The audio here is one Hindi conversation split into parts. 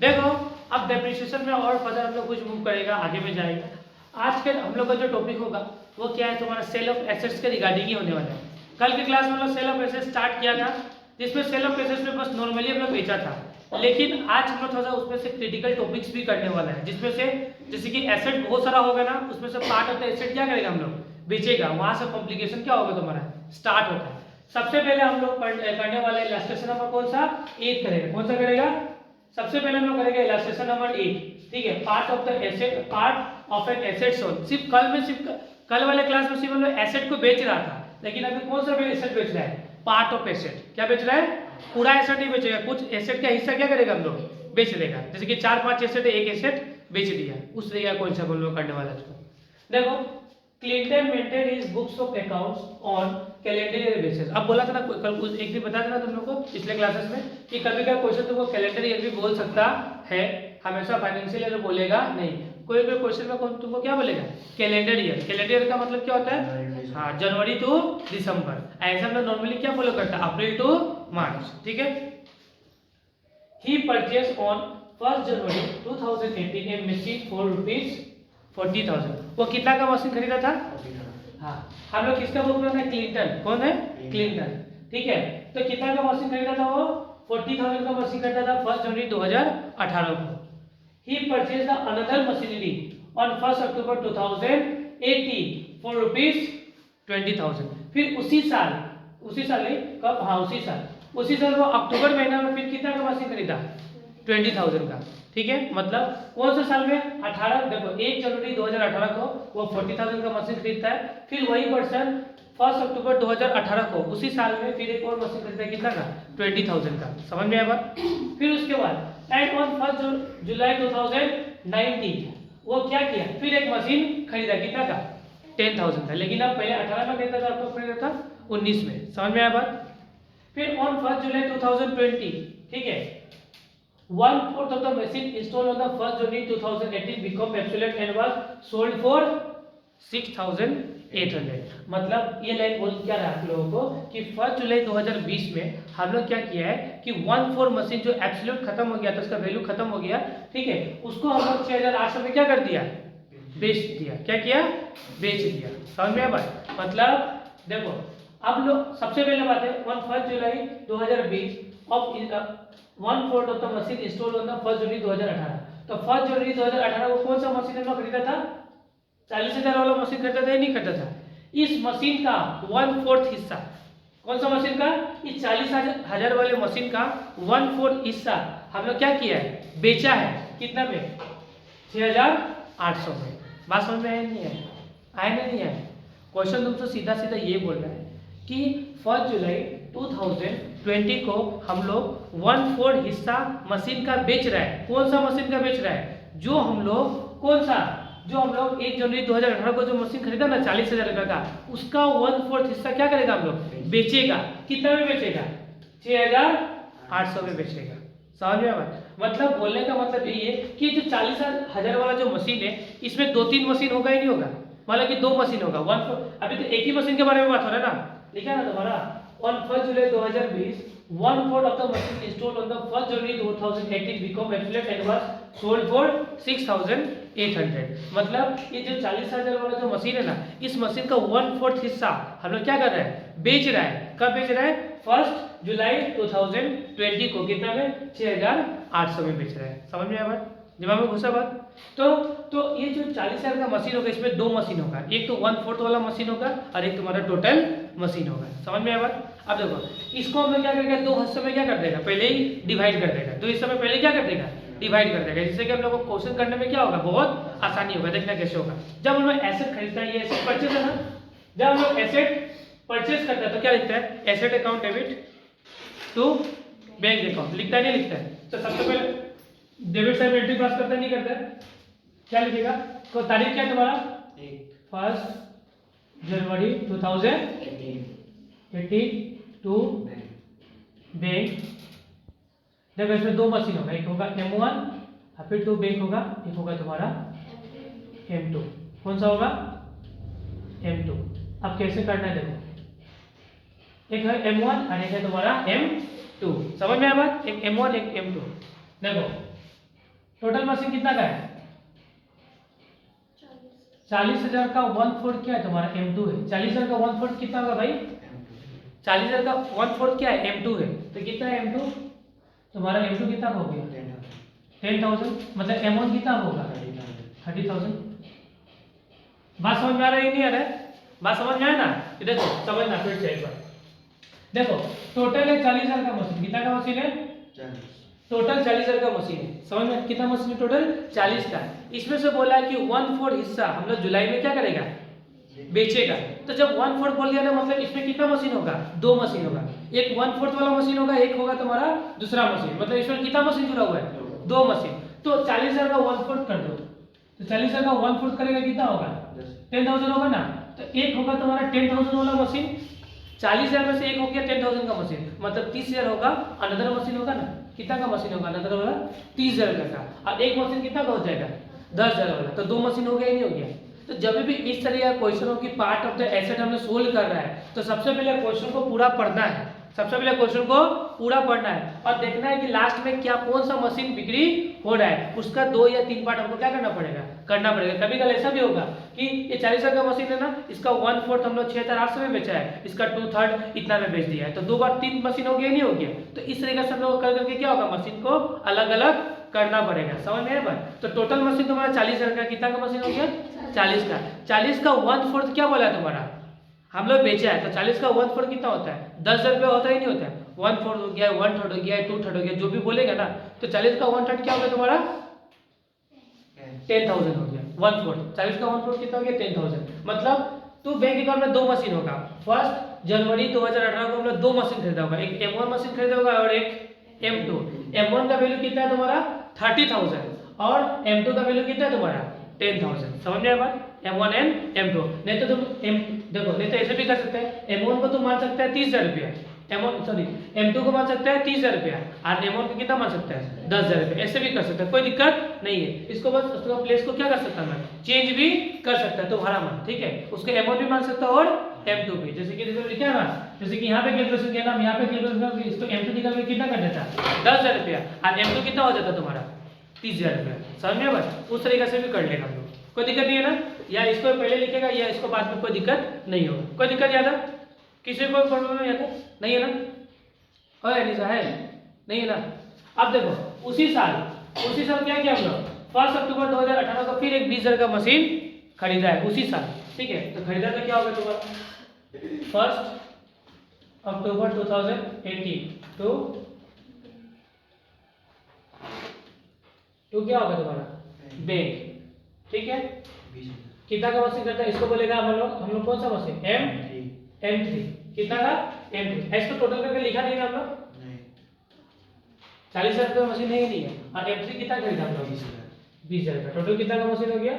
देखो अब डेप्रिसिएशन में और फर्दर हम लोग कुछ मूव करेगा, आगे में जाएगा। आज के हम लोग का जो टॉपिक होगा वो क्या है, तुम्हारा सेल ऑफ एसेट्स के रिगार्डिंग ही होने वाला है। कल की क्लास में हम लोग सेल ऑफ एसेट्स स्टार्ट किया था, जिसमें सेल ऑफ एसेट्स में बस नॉर्मली हम लोग बेचा था, लेकिन आज हम लोग थोड़ा सा उसमें से क्रिटिकल टॉपिक्स भी करने वाला है, जिसमें से जैसे कि एसेट बहुत सारा होगा ना, उसमें से पार्ट ऑफ द एसेट क्या करेगा हम लोग, बेचेगा, वहां से कॉम्प्लिकेशन क्या होगा तुम्हारा स्टार्ट होता है। सबसे पहले हम लोग करने वाले इलस्ट्रेशन नंबर कौन सा 8 करेगा, कौन सा करेगा, सबसे पहले हम लोग करेंगे इलस्ट्रेशन नंबर 8, ठीक है। Part of the asset, part of an asset sold. सिर्फ कल वाले क्लास में सिर्फ हम लोग एसेट को बेच रहा था, लेकिन अभी कौन सा एसेट बेच रहा है, पार्ट ऑफ एसेट। क्या बेच रहा है, पूरा एसेट नहीं बेचेगा, कुछ एसेट का हिस्सा क्या करेगा हम लोग बेच देगा। जैसे कि 4-5 एसेट है, एक एसेट बेच दिया, उस तरीके का कौन सा हम लोग करने वाला है उसको। देखो Clinton maintain his books of accounts on calendar year basis. अब बोला था ना कल कुछ एक दिन बता देना तुम लोग को पिछले क्लासेस में कि कभी का क्वेश्चन तुमको कैलेंडर ईयर भी बोल सकता है, हमेशा फाइनेंशियल ईयर बोलेगा नहीं। कोई भी क्वेश्चन में तुमको क्या बोलेगा, कैलेंडर ईयर। कैलेंडर ईयर का मतलब क्या होता है, हाँ, जनवरी टू दिसंबर। ऐसा हम लोग नॉर्मली क्या फॉलो करता है, अप्रैल टू मार्च, ठीक है। He purchase on 1 January 2018 a machine for ₹40,000। वो कितना का मशीन खरीदा था, हाँ, हम लोग किसका बुक में है, क्लिंटन, कौन है, क्लिंटन, ठीक है। तो कितना का मशीन खरीदा था वो, 40,000 का मशीन खरीदा था 1 जनवरी 2018 को। He purchase the another machinery on 1 October 2018 for ₹20,000। फिर उसी साल नहीं, कब, हाँ उसी साल वो अक्टूबर महीना में फिर कितना का मशीन खरीदा, 20,000 का, ठीक है। मतलब कौन से साल में, 18, देखो 1 जनवरी 2018 को वो 40,000 का मशीन खरीदता है, फिर वही पर्सन 1 अक्टूबर 2018 को उसी साल में फिर एक और मशीन खरीदता है, कितना का, 20,000 का। समझ में आया बात। फिर उसके बाद एंड ऑन 1 जुलाई 2019 वो क्या किया, फिर एक मशीन खरीदा, कितना का, 10,000 का। लेकिन अब पहले 18 में खरीदा था, अब तो खरीदा था 19 में। समझ में आया बात। फिर ऑन 1 जुलाई 2020, ठीक है, 1/4 of the machine installed on the 1 January 2018 become obsolete and was sold for 6,800। मतलब ये लाइन बोल क्या रहा है आप लोगों को कि 1 जुलाई 2020 में हम लोग क्या किया है कि 1/4 मशीन जो एब्सोल्यूट खत्म हो गया था, उसका वैल्यू खत्म हो गया, ठीक है, उसको हम लोग 6,800 में क्या कर दिया, बेच दिया। क्या किया, बेच दिया। समझ में आया बात। मतलब देखो अब लोग सबसे पहले बात है 1 जुलाई 2020 of 1/4 of the machine installed on the 1 जनवरी 2018। तो 1 जनवरी 2018 को कौन सा मशीन हम लोग खरीदा था, 40,000 वाला मशीन खरीदा था या नहीं खरीदा था। इस मशीन का 1/4 हिस्सा, कौन सा मशीन का, इस 40,000 वाले मशीन का 1/4 हिस्सा हम लोग क्या किया है, बेचा है, कितना में, 6,800 में। बात समझ में आया नहीं है, आया नहीं है। क्वेश्चन तुमसे सीधा सीधा ये बोल रहा है कि 1 जुलाई 2020 को हम लोग 1/4 हिस्सा मशीन का बेच रहा है। कौन सा मशीन का बेच रहा है, जो हम लोग कौन सा, जो हम लोग 1 जनवरी 2018 को जो मशीन खरीदा ना 40,000 रुपये का, उसका 1/4 हिस्सा क्या करेगा हम लोग, बेचेगा। कितना में बेचेगा, 6,800 में बेचेगा। समझ में आया। मतलब बोलने का मतलब यही है कि जो 40,000 वाला जो मशीन है, इसमें 2-3 मशीन होगा ही नहीं होगा, मतलब कि 2 मशीन होगा। अभी तो एक ही मशीन के बारे में बात हो रहा है ना, लिखा है ना तुम्हारा on 1 July 2020 1/4 of the machine installed on the 1 January 2018 become obsolete and was sold for 6,800। मतलब ये जो 40,000 वाला जो मशीन है ना, इस मशीन का 1/4 हिस्सा हम लोग क्या कर रहे हैं, बेच रहा है। कब बेच रहा है, 1 जुलाई 2020 को, कितना में, 6,800 में बेच रहा है। समझ में आया बात, दिमाग में घुसा बात। तो ये जो 40,000 का मशीन होगा, इसमें 2 मशीन होगा, एक तो 1/4 वाला मशीन होगा और एक तुम्हारा टोटल मशीन होगा। समझ में आया बात। अब देखो इसको हम लोग क्या करेगा, 2 हिस्सों में क्या कर देगा, पहले ही डिवाइड कर देगा। 2 हिस्सों में पहले क्या कर देगा, डिवाइड कर देगा, जिससे कि हम लोग को क्वेश्चन करने में क्या होगा, बहुत आसानी होगा। देखना कैसे होगा। जब हम लोग एसेट खरीदता है, ये एसेट परचेज है ना, जब हम लोग एसेट परचेज करता है तो क्या लिखता है, asset account debit to bank account, लिखता है नहीं लिखता है। तो सबसे पहले डेबिट साइड एंट्री पास करता नहीं करता है, क्या लिखेगा, तो तारीख क्या है तुम्हारा, 1 जनवरी 2018 टू बैंक। देखो इसमें 2 मशीन होगा, एक होगा M1 और फिर 2 बैंक होगा, एक होगा तुम्हारा M2। कौन सा होगा, M2। अब कैसे करना है, देखो एक है M1 और एक है तुम्हारा M2। समझ में आया बात, एक M1 एक M2। देखो टोटल मशीन कितना का है? 40,000 का 1/4 क्या है तुम्हारा? M2 है। 40,000 का 1/4 कितना होगा भाई? 40,000 का 1/4 क्या है? M2 है। तो कितना है M2? तुम्हारा M2 कितना हो गया? 10,000। मतलब M1 कितना होगा? 30,000। बात समझ में आ रहा है नहीं आ रहा है? बात समझ में आया ना? ये देखो समझना फिर से एक बार। देखो टोटल है 40,000 का मशीन। कितना का मशीन है? 40। टोटल 40,000 का मशीन है। समझ में? कितना मशीन है टोटल? 40 का। इसमें से बोला है कि 1/4 हिस्सा हम लोग जुलाई में क्या करेगा? बेचेगा। तो जब 1/4 बोल दिया ना, मतलब इसमें कितना मशीन होगा? 2 मशीन होगा। एक 1/4 वाला मशीन होगा, एक होगा तुम्हारा दूसरा मशीन। मतलब इसमें कितना मशीन जुड़ा हुआ है? 2 मशीन। तो 40,000 का 1/4 कर दो। तो 40,000 का 1/4 करेगा कितना होगा? 10,000 होगा ना। तो एक होगा तुम्हारा 10,000 वाला मशीन। 40,000 में से एक हो गया 10,000 का मशीन, मतलब 30,000 होगा। अनदर मशीन होगा ना, कितना का मशीन होगा? अनदर वाला 30,000 का। और एक मशीन कितना का हो जाएगा? 10,000 वाला। तो 2 मशीन हो गया ही नहीं हो गया? तो जब भी इस तरह का क्वेश्चन हो कि पार्ट ऑफ द एसेट हमने सोल्व कर रहा है, तो सबसे पहले क्वेश्चन को पूरा पढ़ना है। सबसे पहले क्वेश्चन को पूरा पढ़ना है और देखना है कि लास्ट में क्या कौन सा मशीन बिक्री हो रहा है। उसका 2 या 3 पार्ट हमको क्या करना पड़ेगा? कभी कल ऐसा भी होगा कि ये 40,000 का मशीन है ना, इसका 1/4 हम लोग 6,800 में बेचा है, इसका 2/3 इतना में बेच दिया है। तो 2 बार 3 मशीन हो गया नहीं हो गया? तो इस तरीके से हम लोग कर करके क्या होगा? मशीन को अलग अलग करना पड़ेगा। समझ में आया बात? तो टोटल मशीन तुम्हारा 40,000 का। कितना का मशीन हो गया? 40 का। 40 का 1/4 क्या बोला है तुम्हारा? हम लोग बेचा है। तो 40 का 1/4 कितना होता है? 10,000 रुपया होता ही नहीं होता है? 1/4 हो गया, 1/3 हो गया, 2/3 हो गया, जो भी बोलेगा ना। तो 40 का 1/3 क्या हो गया तुम्हारा? 10,000 हो गया। 1/4 40 का 1/4 कितना हो गया? 10,000। मतलब तो बैंक अकाउंट में 2 मशीन होगा। 1 जनवरी 2018 को हम लोग 2 मशीन खरीदा होगा, एक M1 मशीन खरीदा होगा और एक M2। M1 का वैल्यू कितना है तुम्हारा? 30,000 और M2 का वैल्यू कितना है तुम्हारा? 10,000। समझ में आया बात? M1 and M2। नहीं तो तुम देखो, नहीं तो ऐसे भी कर सकते हैं। M1 को तुम मान सकते हैं 30,000 रुपया, M2 को मान सकते हैं 30,000 रुपया और M1 को कितना मान सकते हैं? 10,000 रुपया। ऐसे भी कर सकते हैं, कोई दिक्कत नहीं है। इसको बस उसका प्लेस को क्या कर सकता मैं? चेंज भी कर सकता है तुम्हारा मन, ठीक है? उसको M1 भी मान सकता और M2 भी। जैसे कि लिखा है ना, जैसे कि यहाँ पे कैलकुलेशन किया ना, यहाँ पे कैलकुलेशन इसको M2 निकाल के कितना कर देता? 10,000 रुपया और M2 कितना हो जाता तुम्हारा? 30,000 रुपया। समझ में बस? उस तरीके से भी कर लेगा हम लोग, कोई दिक्कत नहीं है ना। या इसको पहले लिखेगा या इसको बाद में, कोई दिक्कत नहीं होगा। कोई दिक्कत याद है? किसी को प्रॉब्लम नहीं आता? नहीं है ना? निशा है? नहीं है ना? अब देखो उसी साल क्या किया हम लोग? 1 अक्टूबर 2018 को फिर एक 20,000 का मशीन खरीदा है उसी साल, ठीक है? तो खरीदा तो क्या होगा तुम्हारा? 1 अक्टूबर 2018 तो क्या होगा तुम्हारा? बैंक, ठीक है? कितना का मशीन करता है? इसको बोलेगा हम लोग कौन सा मशीन? M3। कितना का? M3। इसको टोटल करके लिखा नहीं है हम लोग? 40,000 रुपये मशीन है ही नहीं है। और M3 कितना खरीदा हम लोग? 20,000 का। टोटल कितना का मशीन हो गया?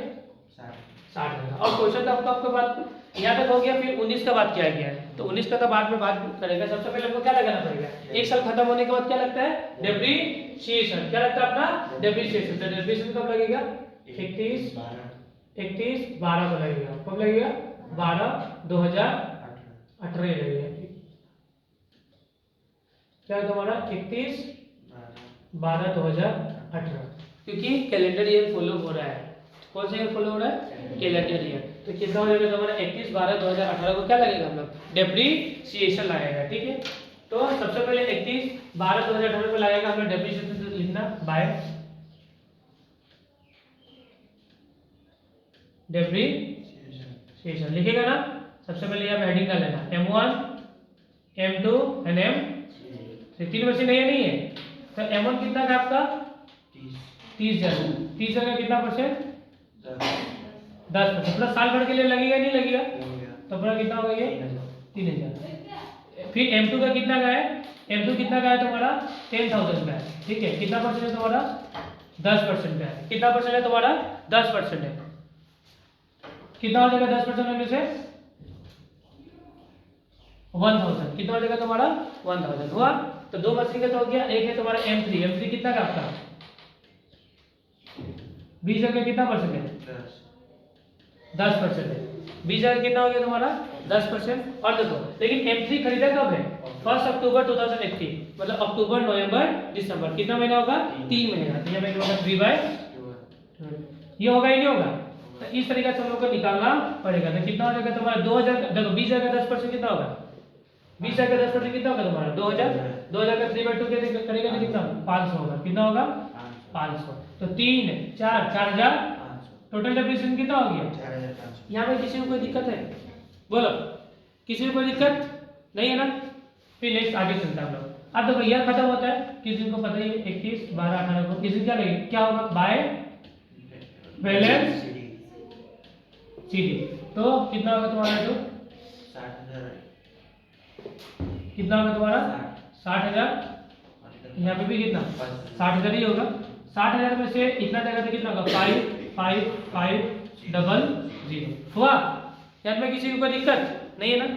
60,000 का। और क्वेश्चन तो आपका बात यहाँ तक हो गया। फिर 19 का बात किया गया है, तो 19 का तो बाद में बात करेगा। सबसे पहले हमको क्या लगाना पड़ेगा? एक साल खत्म होने के बाद क्या लगता है? डेप्रीशिएशन। क्या लगता है अपना? डेप्रीशिएशन। तो डेप्रीशिएशन कब लगेगा? 31/12 को लगेगा। कब लगेगा? 12/2018 लगेगा। क्या है तुम्हारा? 31/12/2018, क्योंकि कैलेंडर ईयर फॉलो हो रहा है। कौन सा ईयर फॉलो हो रहा है? Calendar year. तो कितना हो जाएगा तुम्हारा? 31/12/2018 को क्या लगेगा हम लोग? डेप्रीशिएशन लगेगा, ठीक है? तो सबसे पहले 31/12/2018 को लगेगा हम लोग डेप्रीशिएशन। लिखना बाय डेप्रीशिएशन लिखेगा ना। सबसे पहले यहाँ पे हेडिंग डाल लेना M1 M2 and M3। 3 machine नहीं है। तो M1 कितना का आपका? 30,000। 30,000 का कितना परसेंट? 10%। पूरा साल भर के लिए लगेगा नहीं लगेगा? तो पूरा कितना होगा ये? 3,000। फिर M2 का कितना का है? M2 कितना का है तुम्हारा? 10,000 का है, ठीक है? कितना परसेंट है तुम्हारा? 10% का है। कितना परसेंट है तुम्हारा? 10% है। कितना हो जाएगा 10% में से? 1,000। कितना हो जाएगा तुम्हारा? 1,000 हुआ। तो 2 मशीन का तो हो गया। एक है तुम्हारा M3 कितना का आपका? 20,000 का कितना परसेंट है? 10% है। 20,000 कितना हो गया तुम्हारा? 10%। और देखो लेकिन M3 खरीदा कब है? 1 अक्टूबर 2018 मतलब अक्टूबर नवंबर दिसंबर कितना महीना होगा 3 महीना। तो यहाँ पे होगा 3/2 ये होगा ही नहीं होगा। तो इस तरीके से हम लोग को निकालना पड़ेगा। तो कितना हो जाएगा तुम्हारा 2000 देखो 20,000 का 10% कितना होगा 20,000 का 10% कितना होगा तुम्हारा 2000 का 3/2 के करेगा तो कितना 500 होगा। कितना होगा 500। तो 3 4 4000 टोटल डेप्रिसिएशन कितना हो गया 4500। यहाँ पे किसी को कोई दिक्कत है बोलो किसी को कोई दिक्कत नहीं है ना। फिर नेक्स्ट आगे चलते हैं हम लोग। अब देखो यह खत्म होता है किसी को पता ही है 21 12 18 को किसी क्या लगेगा क्या होगा बाय बैलेंस सीडी। तो कितना होगा तुम्हारा तो 60,000 कितना होगा तुम्हारा 60,000। यहाँ पे भी कितना 60,000 ही होगा। 60,000 में से इतना जगह तो कितना होगा 5 5 5 डबल 0 हुआ। यहाँ में किसी को कोई दिक्कत नहीं है ना।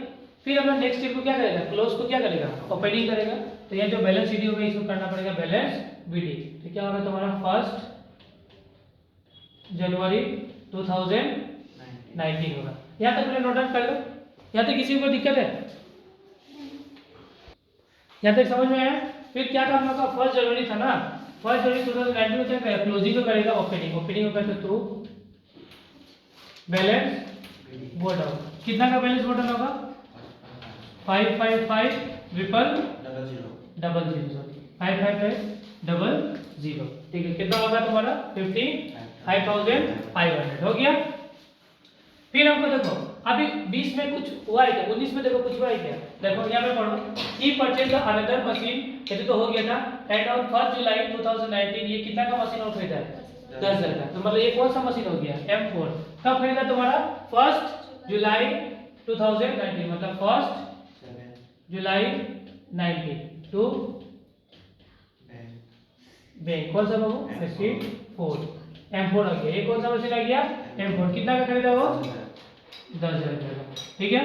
फिर अपना नेक्स्ट स्टेप को क्या करेगा क्लोज को क्या करेगा ओपनिंग करेगा। तो यहाँ जो बैलेंस सीडी होगा इसको करना पड़ेगा बैलेंस बीडी। तो क्या होगा तुम्हारा 1 जनवरी 2019 होगा। यहाँ तक मैंने नोट डाउन कर लो। यहाँ तक किसी को दिक्कत है यहाँ तक समझ में आया। फिर क्या था हम लोग का 1 जनवरी था ना 1 जनवरी 2019 में क्या करेगा क्लोजिंग को करेगा ओपनिंग ओपनिंग को करते थ्रू बैलेंस बोर्ड आउट। कितना का बैलेंस बोर्ड होगा 555 ट्रिपल डबल 0 555 डबल 0 ठीक है। कितना होगा तुम्हारा 55,500 हो गया। फिर हमको देखो अभी 20 में कुछ हुआ है क्या 19 में देखो कुछ हुआ है क्या देखो यहाँ पे पढ़ो ई परचेज द अनदर मशीन ये तो हो गया था एंड ऑन 1 जुलाई 2019 ये कितना का मशीन और खरीदा है 10,000 का। तो मतलब ये कौन सा मशीन हो गया M4 कब खरीदा तुम्हारा 1 जुलाई 2019 मतलब 1 जुलाई 19 टू बैंक कौन सा बाबू 54 M4 आ गया। ये कौन सा मशीन आ गया M4 कितना का खरीदा वो 10,000 का ठीक है।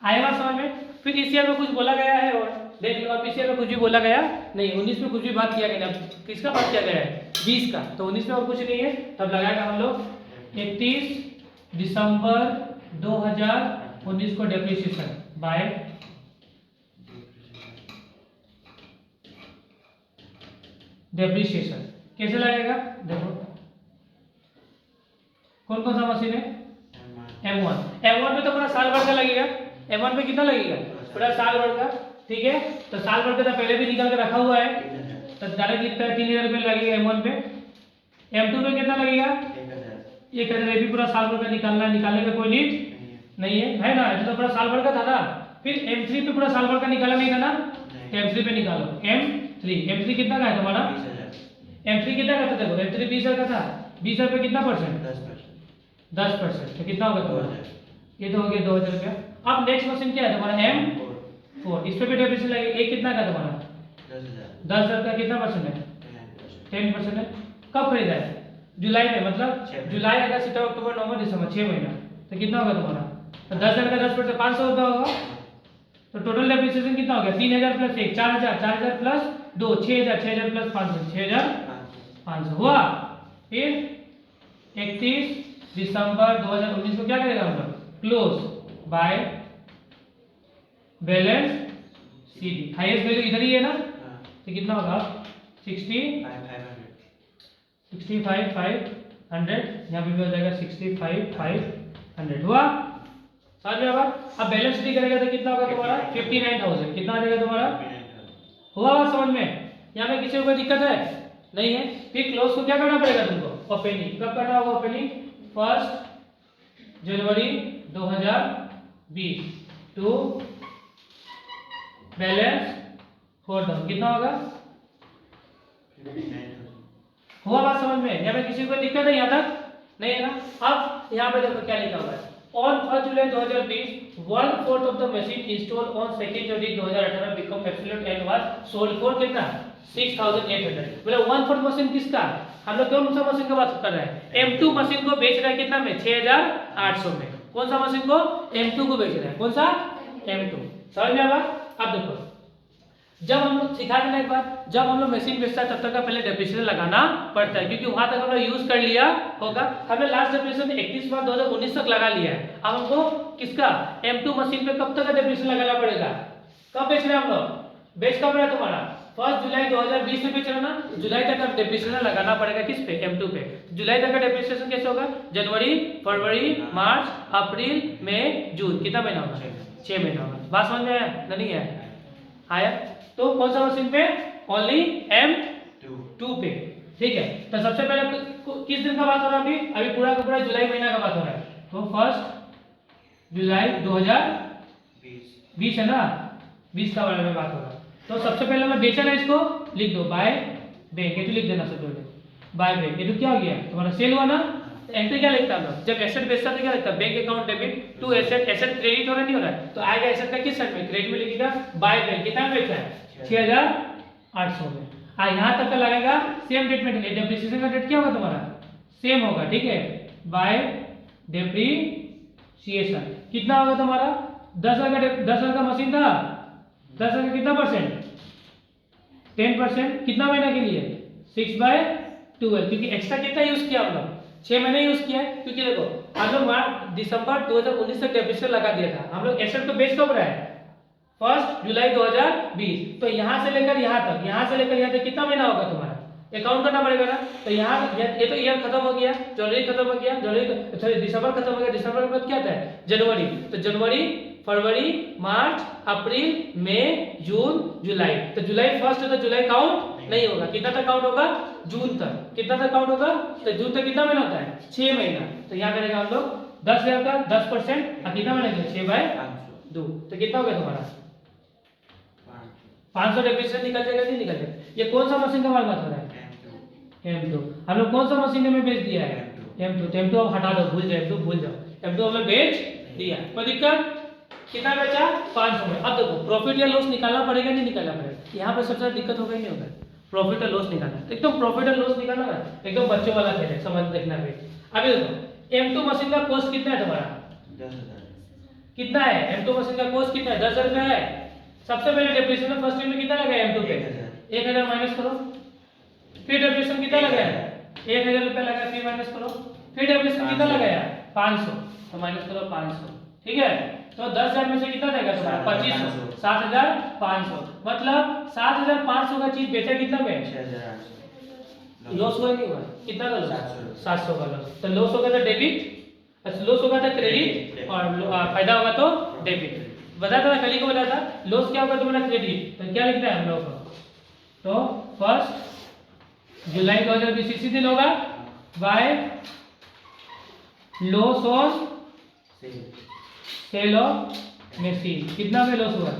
आएगा समझ में। फिर इस ईयर में कुछ बोला गया है और देख लो अब इस ईयर में कुछ भी बोला गया नहीं 19 में कुछ भी बात किया गया नहीं। किसका बात किया गया है 20 का। तो 19 में और कुछ नहीं है तब लगाएगा हम लोग 31 दिसंबर 2019 को डेप्रिसिएशन बाय डेप्रिसिएशन कैसे लगेगा देखो कौन कौन सा मशीन है M1 में तो पूरा साल भर का लगेगा। M1 में कितना लगेगा पूरा साल भर का ठीक है। तो साल भर का तो पहले भी निकाल के रखा हुआ है तो डायरेक्ट लिखता है 3,000 रुपये लगेगा M1 पे। M2 पे कितना लगेगा 1,000 ये भी पूरा साल भर का निकालने का कोई नीड नहीं है ना। तो पूरा साल भर का था ना। फिर M3 पे पूरा साल भर का निकाला नहीं था ना तो M3 पे निकालो M3 कितना का है तुम्हारा M3 कितना का था देखो M3 20,000 का था 20,000 पे कितना परसेंट 10% तो कितना होगा तुम्हारा ये तो हो गया 2,000 रुपया। अब नेक्स्ट क्वेश्चन क्या है तुम्हारा M4 इस पे भी डेप्रिसिएशन लगेगा। ये कितना का तुम्हारा 10,000 का कितना परसेंट है 10% है। कब खरीदा है जुलाई में मतलब जुलाई अगस्त सितंबर अक्टूबर नवंबर दिसंबर 6 महीना। तो कितना होगा तुम्हारा तो 10,000 का 10% 500 रुपया होगा। तो टोटल डेप्रिसिएशन कितना हो गया 3,000 प्लस 1 4,000 प्लस 2 6,000 प्लस 500 6,500 हुआ। फिर 31 दिसंबर 2019 को क्या करेगा हम लोग close by balance CD. Highest value इधर ही है ना तो कितना होगा 65,500 यहाँ पे भी हो जाएगा 65,500 हुआ समझ में। अब बैलेंस सीडी करेगा तो कितना होगा तुम्हारा 59,000 कितना आ जाएगा तुम्हारा हुआ बात समझ में। यहाँ पे किसी को कोई दिक्कत है नहीं है। फिर क्लोज को क्या करना पड़ेगा तुमको ओपनिंग कब करना होगा ओपनिंग 1 जनवरी 2020 टू बैलेंस फोर डाउन कितना होगा हुआ बात समझ में। यहाँ पे किसी को दिक्कत है यहाँ तक नहीं है ना। अब यहाँ पे देखो क्या लिखा हुआ है on 1 July 2020 1/4 of the machine install on 2 January 2018 become absolute and was sold for कितना 6,800 मतलब 1/4 मशीन किसका हम लोग कौन सा मशीन की बात कर रहे हैं M2 मशीन को बेच रहा है कितना में 6,800 में। कौन सा मशीन को M2 को बेच रहा है कौन सा M2 समझ में आया। अब देखो जब हम लोग सिखा देने के बाद जब हम लोग मशीन बेचता है तब तक का पहले डेप्रिसिएशन लगाना पड़ता है क्योंकि वहां तक हम लोग यूज कर लिया होगा। हमने लास्ट डेप्रिसिएशन 31 मार्च 2019 तक लगा लिया है। अब हमको किसका M2 मशीन पे कब तक का डेप्रिसिएशन लगाना पड़ेगा कब बेच रहे हैं हम लोग, बेच कब रहा है तुम्हारा 1 जुलाई 2020 में बेच रहे हो ना, जुलाई तक का डेप्रिसिएशन लगाना पड़ेगा किस पे, M2 पे। जुलाई तक का डेप्रिसिएशन कैसे होगा, जनवरी, फरवरी, मार्च, अप्रैल, मई, जून, कितना महीना होगा, 6 महीना होगा। बात समझ में आया नहीं आया, आया। तो कौन सा मशीन पे, ओनली M2 पे, ठीक है। तो सबसे पहले किस दिन का बात हो रहा है, अभी पूरा का पूरा जुलाई महीना का बात हो रहा है। तो 1 जुलाई 2020 है ना, 20 का बारे में बात हो रहा है। तो सबसे पहले मैं बेचा ना, इसको लिख दो बाय बैंक, ये तो लिख देना सबसे पहले बाय बैंक। ये तो क्या हो गया तुम्हारा, सेल हुआ ना। एंट्री क्या लिखता है, जब एसेट बेचता है तो क्या लिखता है, bank account debit to asset, asset credit हो रहा नहीं हो रहा है, तो आएगा एसेट का किस साइड में, क्रेडिट में लिखेगा बाय बैंक, कितना में बेचा है 6800 में। यहाँ तक का लगेगा सेम डेट में, डेप्रिसिएशन का डेट क्या होगा तुम्हारा, सेम होगा, ठीक है। बाय डेप्रिसिएशन कितना होगा तुम्हारा, 10,000 का मशीन था, 10,000 का कितना परसेंट, 10%, कितना महीना के लिए 6/12, क्योंकि एक्स्ट्रा कितना यूज किया हम लोग, 6 महीने यूज किया है। क्योंकि देखो हम लोग दिसंबर 2019 तक डेप्रिसिएशन लगा दिया था, हम लोग एसेट को बेच कब रहा है 1 जुलाई 2020। तो यहाँ से लेकर यहाँ तक, यहाँ से लेकर यहाँ तक कितना महीना होगा तुम्हारा, अकाउंट करना पड़ेगा ना। तो यहाँ ये तो ईयर खत्म हो गया, जनवरी खत्म हो गया, जनवरी सॉरी दिसंबर खत्म हो गया, दिसंबर के बाद क्या था जनवरी, तो जनवरी, फरवरी, मार्च, अप्रैल, मई, जून, जुलाई। तो जुलाई 1 है तो जुलाई काउंट नहीं होगा, कितना तक काउंट होगा, जून तक, कितना तक काउंट होगा, तो जून तक कितना महीना होता है 6 महीना। तो यहाँ करेगा हम लोग 10,000 का 10%, और कितना महीना 6/2, तो कितना हो गया तुम्हारा 500 डेप्रिसिएशन निकल जाएगा नहीं निकल जाएगा। ये कौन सा मशीन का हमारे बात हो रहा है, M2। हम लोग कौन सा मशीन में बेच दिया है, M2। तो M2 अब हटा दो, भूल जाओ M2 भूल जाओ, M2 हम लोग बेच दिया, कोई दिक्कत। कितना बेचा 500 में। अब देखो प्रॉफिट या लॉस निकालना पड़ेगा नहीं निकालना पड़ेगा, यहाँ पे सबसे ज्यादा दिक्कत होगा नहीं होगा, प्रॉफिट और लॉस निकालना, एकदम प्रॉफिट और लॉस निकालना ना एकदम बच्चों वाला खेल है, समझ देखना है। अभी देखो M2 मशीन का कॉस्ट कितना है तुम्हारा, 10,000 कितना है M2 मशीन का कॉस्ट कितना है, 10,000 रुपया है। सबसे पहले डेप्रिसिएशन फर्स्ट ईयर में कितना लगा M2 पे, 1,000 माइनस करो, फिर डेप्रिसिएशन कितना लगाया 1,000 रुपया लगा, फिर माइनस करो, फिर डेप्रिसिएशन कितना लगाया 500, तो माइनस करो 500, ठीक है। तो 10,000 में से कितना देगा तुम्हारा 2500, 7,500, मतलब 7,500 का चीज बेचा कितना में 6,800, लॉस हुआ नहीं हुआ, कितना का लॉस 700 का लॉस। तो लॉस होगा तो डेबिट, लॉस होगा तो क्रेडिट, और फायदा होगा तो डेबिट। बताया था कल को बताया था, लॉस क्या होगा तुम्हारा क्रेडिट, तो क्या लिखना है हम लोग को, तो 1 जुलाई 2020 इसी दिन होगा by loss on sale of machine, कितना में लॉस हुआ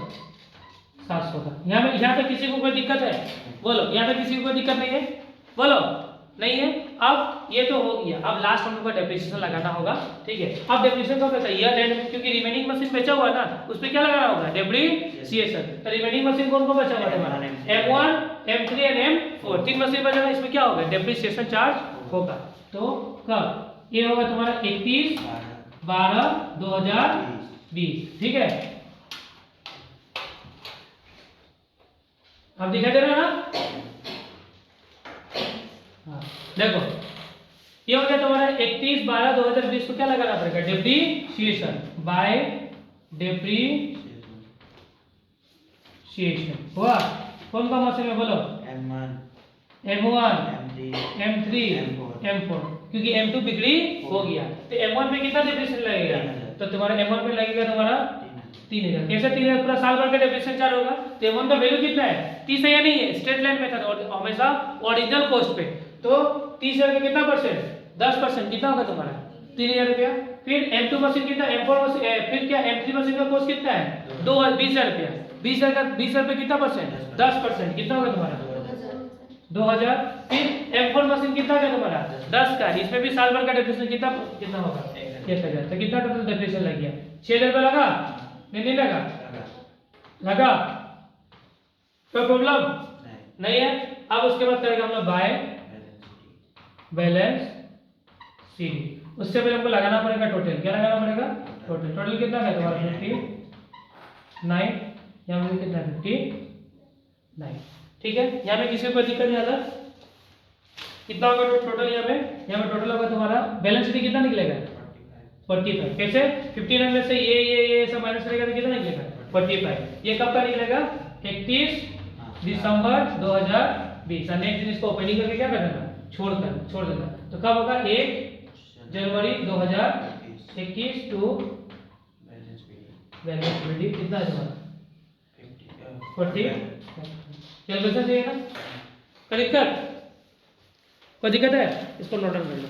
700 का। यहाँ पे किसी को कोई दिक्कत है बोलो, यहाँ पे किसी को कोई दिक्कत नहीं है बोलो, नहीं है। अब ये तो हो गया, अब लास्ट हम लोग को डेप्रिसिएशन लगाना होगा, ठीक है। अब डेप्रिसिएशन कब होता है ईयर एंड में, क्योंकि रिमेनिंग मशीन बेचा हुआ है ना, उस पे क्या लगाना होगा डेप्रिसिएशन। तो रिमेनिंग मशीन कौन कौन बचा हुआ है हमारा, M1, M3 and M4, 3 machine बचा है, इसमें क्या होगा डेप्रिसिएशन चार्ज होगा। तो कब ये होगा तुम्हारा 31/12/2020, ठीक है। अब दिखाई दे रहा है ना, हाँ देखो ये हो गया तुम्हारा 31/12/2020 को क्या लगाना पड़ेगा डेप्रिसिएशन बाय डेप्रिसिएशन हुआ। कौन सा मशीन में बोलो M1, M1, M3, M3, M4, क्योंकि M2 बिक्री हो गया, तो M1 पे कितना डेप्रिसिएशन लगेगा, तो तुम्हारा M1 पे लगेगा तुम्हारा 3,000। कैसे 3,000 पूरा साल भर का डेप्रिसिएशन चार्ज होगा। तो M1 का वैल्यू कितना है 30 है या नहीं है, स्ट्रेट लाइन मेथड और हमेशा ओरिजिनल कॉस्ट पे। तो 30,000 का कितना परसेंट 10%, कितना होगा तुम्हारा 3,000 रुपया। फिर M2 मशीन कितना, M4 मशीन, फिर क्या M3 मशीन का कॉस्ट कितना है 20,000 रुपया, 20,000 का 20,000 पे कितना परसेंट 10%, कितना होगा तुम्हारा 2,000। फिर M4 मशीन कितना का तुम्हारा 10 का, इसमें भी साल भर का डेप्रिसिएशन कितना होगा 1,000। तो कितना टोटल डेप्रिसिएशन लग गया 6,000 रुपया लगा नहीं लगा, लगा कोई प्रॉब्लम नहीं है। अब उसके बाद करेंगे हम लोग बाय बैलेंस शीट। उससे पहले हमको लगाना पड़ेगा टोटल, क्या लगाना पड़ेगा टोटल कितना है तुम्हारा 59, यहाँ पे कितना 59, ठीक है। यहाँ पे किसी को कोई दिक्कत नहीं आता, कितना होगा टोटल, यहाँ पे टोटल होगा तुम्हारा बैलेंस शीट कितना निकलेगा 45। कैसे 59 में से ये सब माइनस करेगा तो कितना निकलेगा 45। ये कब का निकलेगा? 31 दिसंबर 2020। और नेक्स्ट दिन इसको ओपनिंग करके क्या करना? छोड़ देना। तो कब होगा? 1 जनवरी 2021 टू बैलेंस शीट कितना है तुम्हारा? 40। कैलकुलेशन चाहिए ना? कोई दिक्कत है? इसको नोट डाउन कर लो।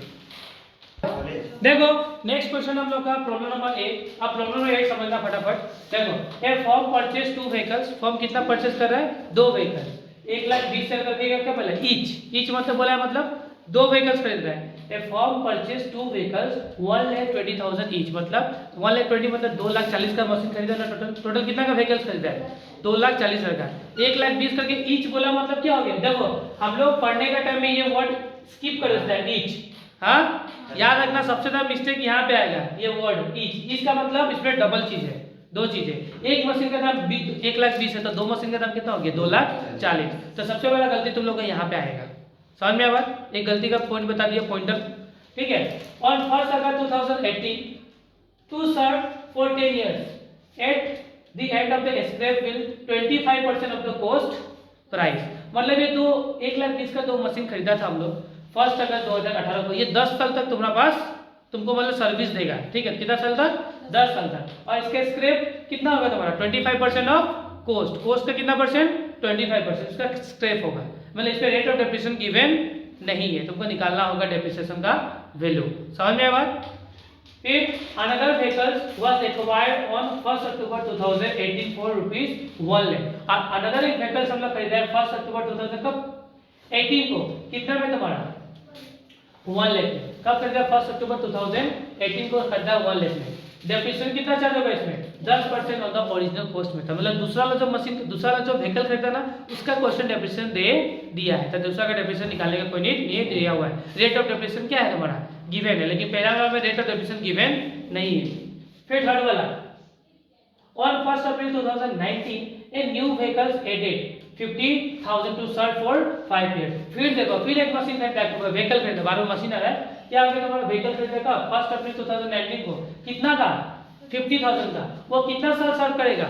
देखो नेक्स्ट क्वेश्चन हम लोग का प्रॉब्लम नंबर 8। अब प्रॉब्लम नंबर 8 समझना फटाफट। देखो ए फॉर्म परचेज 2 व्हीकल्स। फॉर्म कितना परचेज कर रहा है? 2 व्हीकल। 1,20,000 का देगा क्या? पहले ईच मतलब बोला है मतलब 2 व्हीकल्स खरीद रहा है। ए फॉर्म परचेज 2 व्हीकल्स 1,20,000 ईच मतलब 1,20,000 मतलब 2,40,000 का मशीन खरीदा ना। टोटल कितना का व्हीकल्स खरीदा है? 2,40,000 का। 1,20,000 करके ईच बोला मतलब क्या हो गया? देखो हम लोग पढ़ने का टाइम में ये वर्ड स्किप कर देता है ईच। हाँ याद रखना, सबसे ज्यादा मिस्टेक यहाँ पे आएगा ये वर्ड ईच का मतलब इसमें डबल चीज है, 2 चीजें। एक मशीन का दाम 1,20,000 है तो 2 मशीन का दाम कितना हो गया? 2,40,000। तो सबसे बड़ा गलती तुम लोग का यहाँ पे आएगा। समझ में आया? एक गलती का पॉइंट बता दिया, पॉइंटर। ठीक है। On 1 August 2018 to serve for 10 years at the end of the scrap bill 25% of the cost price. मतलब ये 1,20,000 का 2 मशीन खरीदा था हम लोग 1 अगस्त 2018 को। ये 10 साल तक तुम्हारे पास तुमको मतलब सर्विस देगा। ठीक है, कितना साल तक? 10 साल तक। और इसका स्क्रैप कितना होगा तुम्हारा? 25% ऑफ कॉस्ट का कितना परसेंट? 25% इसका स्क्रैप होगा। मतलब इस पे रेट ऑफ डेप्रिसिएशन गिवन नहीं है, तुमको निकालना होगा डेप्रिसिएशन का वैल्यू। समझ में आया बात? फिर another vehicles was acquired on 1 October 2018 for ₹1 lakh. Another एक व्हीकल्स हम लोग खरीदा है 1 अक्टूबर 2018 को। कितना में तुम्हारा? 1 लाख में। कब खरीदा? 1 अक्टूबर 2018 को खरीदा 1 लाख में। डेप्रिसिएशन कितना चार्ज होगा इसमें? 10% ऑन द ओरिजिनल कॉस्ट में था। मतलब दूसरा वाला जो व्हीकल खरीदा ना उसका क्वेश्चन डेप्रिसिएशन दे दिया है, तो दूसरा का डेप्रिसिएशन निकालने का कोई नीड नहीं दिया हुआ है। रेट ऑफ डेप्रिसिएशन क्या है तुम्हारा? गिवन है, लेकिन पहला वाला में रेट ऑफ डेप्रिसिएशन गिवन नहीं है। फिर थर्ड वाला on 1 April 2019 a new vehicles added 50,000 to serve for 5 years। फिर देखो फिर एक मशीन खरीदा, व्हीकल खरीदा, 12 मशीन आ रहा है। क्या हो गया तुम्हारा? व्हीकल खरीदेगा 1 अप्रैल 2019 को। कितना का? 50,000 का। वो कितना साल सर्व करेगा?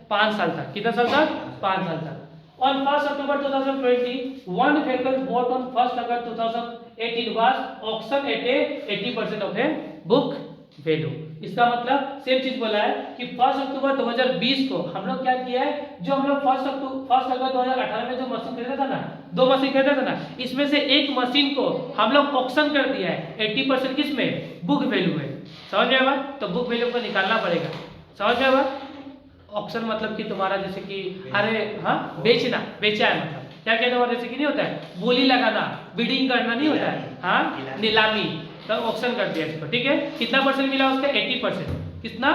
5 साल तक। कितना साल तक? 5 साल तक। On 1 October 2020 one vehicle bought on 1 August 2018 was auction at a 80% of a book value। इसका मतलब सेम चीज बोला है कि 1 अक्टूबर 2020 को हम लोग क्या किया है, जो हम लोग 1 अगस्त 2018 में जो मशीन खरीदा था ना, 2 मशीन खरीदा था ना, इसमें से एक मशीन को हम लोग ऑक्शन कर दिया है 80% किस में? बुक वैल्यू में। समझ में आया? तो बुक वैल्यू को निकालना पड़ेगा। समझ में आया? ऑक्शन मतलब कि तुम्हारा जैसे कि अरे हाँ बेचा है, मतलब क्या कहते हैं जैसे कि नहीं होता है बोली लगाना, बिडिंग करना नहीं होता है, हाँ नीलामी, तो ऑक्शन कर दिया इसको। ठीक है, कितना परसेंट मिला उसका? 80%। कितना?